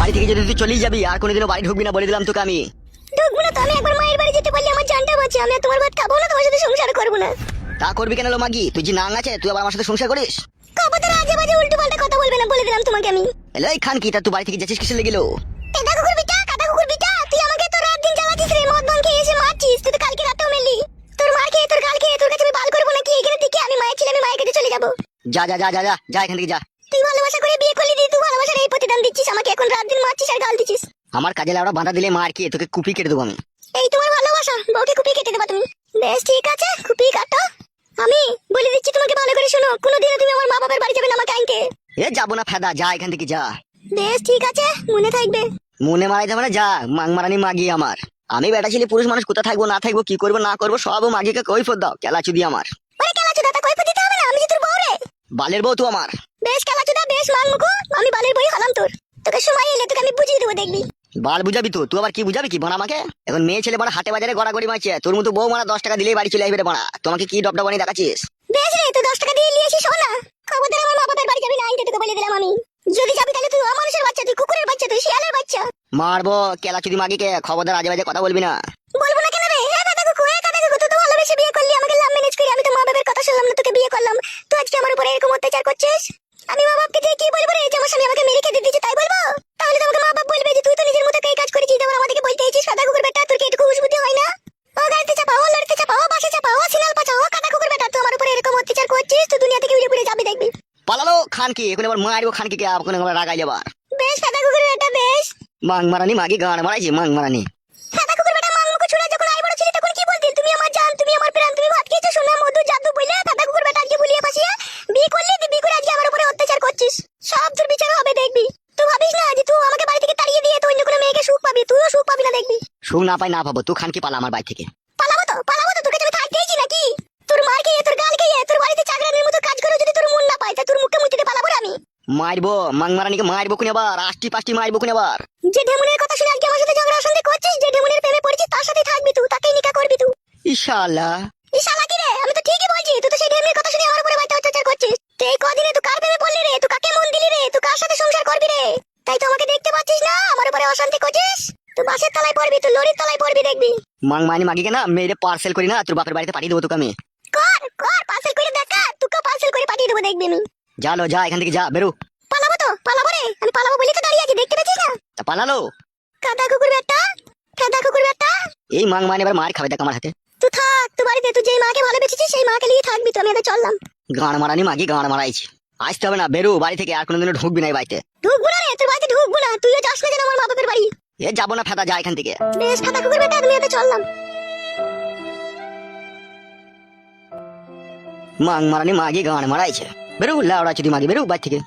বাড়ি থেকে যদি তুই চলেই যাবি আর কোনোদিনও বাড়ি ঢুকবি না বলে দিলাম তোকে আমি। ঢুকবো না তো, আমি একবার মায়ের বাড়ি যেতে পারলে আমার জানটা বাঁচে। আমি আর তোমার ভাত খাবো না, তোমার সাথে সংসার করবো না। তা করবি কেন লো মাগি? তুই যে নাং আছে তুই আবার আমার সাথে সংসার করিস? কবুতর আজে বাজে উল্টো পাল্টা কথা বলবে না বলে দিলাম তোমাকে আমি। এলো এই খান কি তা তুই বাড়ি থেকে যাচ্ছিস কিসে লেগেলো? পেদা কুকুর বিটা, কাদা কুকুর বিটা, তুই আমাকে তো রাত দিন জ্বালাচ্ছিস রে, মদ ভাঙ খেয়ে এসে মারছিস। তুই তো কালকে রাতেও মেলি। তোর মার খেয়ে তোর গাল খেয়ে তোর কাছে আমি বাল করবো নাকি? এখানে থেকে আমি মায়ের ছেলে, আমি মায়ের কাছে চলে যাবো। যা যা যা যা যা যা এখান থেকে যা। তুই ভালোবাসা করে বিয়ে করলি, তুই ভালোবাসার এই প্রতিদান দিচ্ছিস আমাকে। এখন রাত দিন মারছিস আর গাল দিচ্ছিস। আমার কাজে লাউড়া বাঁধা দিলে মার কি তোকে কুপি কেটে দেবো আমি। এই তোমার ভালোবাসা, বউকে কুপি কেটে দেবা তুমি? বেশ ঠিক আছে, কুপি কাটো। আমি বলে দিচ্ছি তোমাকে ভালো করে শোনো, কোনোদিনও তুমি আমার মা বাবার বাড়ি যাবে না আমাকে আনতে। এ যাবো না ফেদা, যা এখান থেকে যা। বেশ ঠিক আছে, মনে থাকবে। মনে মারাই যাবে না, যা। মাং মারানি মাগি আমার। আমি বেটা ছেলে পুরুষ মানুষ, কোথা থাকবো না থাকবো কি করবো না করবো সব মাগিকে কৈফত দাও। কেলাচুদি আমার। ওরে কেলাচুদা, তা কৈফত দিতে হবে না, আমি যে তোর বউ রে। বালের বউ তুই আমার। বেশ কেলাচুদা, বেশ মাংমুখো, আমি বালের বই হলাম তোর। তোকে সময় এলে তোকে আমি বুঝিয়ে দেবো, দেখবি। বাল বুঝাবি তুই আবার কি বুঝাবি কি বানা আমাকে? এখন মেয়ে ছেলে বড় হাটে বাজারে গড়াগড়ি মারছে, তোর মতো বউ মারা 10 টাকা দিলেই বাড়ি চলে আসবে রে বানা। তোমাকে কি ডবডা বানিয়ে দেখাচ্ছিস? বেশ রে, তুই 10 টাকা দিয়ে নিয়ে আসিস, শোনা। খবরদার আমার মা বাবার বাড়ি যাবি না, আইতে তোকে বলে দিলাম আমি। যদি যাবি তাহলে তুই অমানুষের বাচ্চা, তুই কুকুরের বাচ্চা, তুই শিয়ালের বাচ্চা। মারবো কেলাচুদি মাগিকে, খবরদার আজে বাজে কথা বলবি না। বলবো না কেন রে? হ্যাঁ দাদা কুকু, হ্যাঁ দাদা কুকু, তুই তো ভালোবেসে বিয়ে করলি, আমাকে লাভ ম্যানেজ করে। আমি তো মা বাবার কথা শুনলাম না, তোকে বিয়ে করলাম। তুই আজকে আমার উপরে এরকম অত্যাচার করছিস। আমি মা বাপকে দিয়ে কি বলবো রে? যে আমার স্বামী আমাকে মেরে খেতে দিয়েছে তাই বলবো? তাহলে তোমাকে মা বাপ বলবে যে তুই তো নিজের মতো এই কাজ করেছিস, আবার আমাদেরকে বলতে এসেছিস সাদা কুকুর বেটা, তোর কি একটু হুঁশ বুদ্ধি হয় না? ও গাড়িতে চাপাও, লড়তে চাপাও, বাসে চাপাও, সিনাল পাচাও, কাদা কুকুর বেটা, তুই আমার উপরে এরকম অত্যাচার করছিস, তুই দুনিয়া থেকে উড়ে উড়ে যাবি, দেখবি। পালালো খান কি, এখন আবার মারবো খান কি এখন আবার রাগাই যাবার। বেশ সাদা কুকুর বেটা, বেশ। মাং মারানি মাগি গান মারাইছি মাং মারানি। সাদা কুকুর বেটা, মাংমুখো ছুড়ে যখন আই বড় ছিলি তখন কি বলতিস? তুমি আমার জান, তুমি আমার প্রাণ, তুমি ভাত খেয়েছো সোনা মধু জাদু বলে। সাদা কুকুর বেটা আজকে বুলিয়ে ফাঁসিয়ে বিয়ে করলি, তুই বিয়ে করে আজকে আমার উপরে অত্যাচার করছিস। সব তোর বিচার হবে, দেখবি। তুই ভাবিস না যে তুই আমাকে বাড়ি থেকে তাড়িয়ে দিয়ে তুই অন্য কোনো মেয়েকে সুখ পাবি, তুইও সুখ পাবি না, দেখবি। সুখ না পাই না পাবো, তুই খান কি পালা আমার বাড়ি থেকে। পালাবো তো, পালাবো তো, তোর কাছে আমি থাকতেইছি নাকি? তোর মার খেয়ে তোর গাল খেয়ে তোর বাড়িতে চাকরানির মতো কাজ করে যদি তোর মন না পায় তা তোর মুখে মুতিতে পালাবো রে আমি। মারবো মাং মারানিকে মারবো কোন আবার, 8টি 5টি মারবো কোন আবার। যে ঢেমুনের কথা শুনে আজকে আমার সাথে ঝগড়া অশান্তি করছিস, যে ঢেমুনের প্রেমে পড়েছিস তার সাথেই থাকবি তুই, তাকেই নিকা করবি তুই। ইনশাআল্লাহ। এই শালা কি রে? আমি তো ঠিকই বলছি, তুই তো সেই ঢেমুনের কথা শুনে আমার উপরে বাড়িতে অত্যাচার করছিস। তুই এই কদিনে তুই কার প্রেমে পড়লি রে? তুই কাকে মন দিলি রে? তুই কার সাথে সংসার করবি রে? তাই তো আমাকে দেখতে পাচ্ছিস না আমার উপরে অশান্তি করছিস? তুই বাসের তলায় পড়বি, তুই লরির তলায় পড়বি, দেখবি। মাং মানি মাগিকে না মেরে পার্সেল করি না তোর বাপের বাড়িতে পাঠিয়ে দেবো তোকে আমি। কর কর, পার্সেল করে দেখা, তোকেও পার্সেল করে পাঠিয়ে দেবো, দেখবি আমি। যা লো যা এখান থেকে যা, বেরো। পালাবো তো, পালাবো রে, আমি পালাবো বলি তো দাঁড়িয়ে আছি, দেখতে পাচ্ছিস না? তা পালালো। কাদা কুকুর বেটা, কাদা কুকুর বেটা। এই মাং মানি এবার মার খাবে দেখ আমার হাতে। তুই থাক, তুই বাড়িতে তুই যেই মাকে ভালোবেসেছিস সেই মাকে নিয়ে থাকবি, তো আমি এবার চললাম। গান মারানি মাগি গান মারাইছি। আসতে হবে না, বেরো বাড়ি থেকে, আর কোনোদিনও ঢুকবি না এই বাড়িতে। ঢুকবো না রে, তোর বাড়িতে ঢুকবো না, তুইও যাস না যেন আমার মা বাপের বাড়ি। এ যাবো না ফেদা, যা এখান থেকে। বেশ কাদা কুকুর বেটা, আমি এবার চললাম। মাং মারানি মাগি গান মারাইছে। বেরো লাউড়া চুদি মাগি, বেরো বাড়ি থেকে।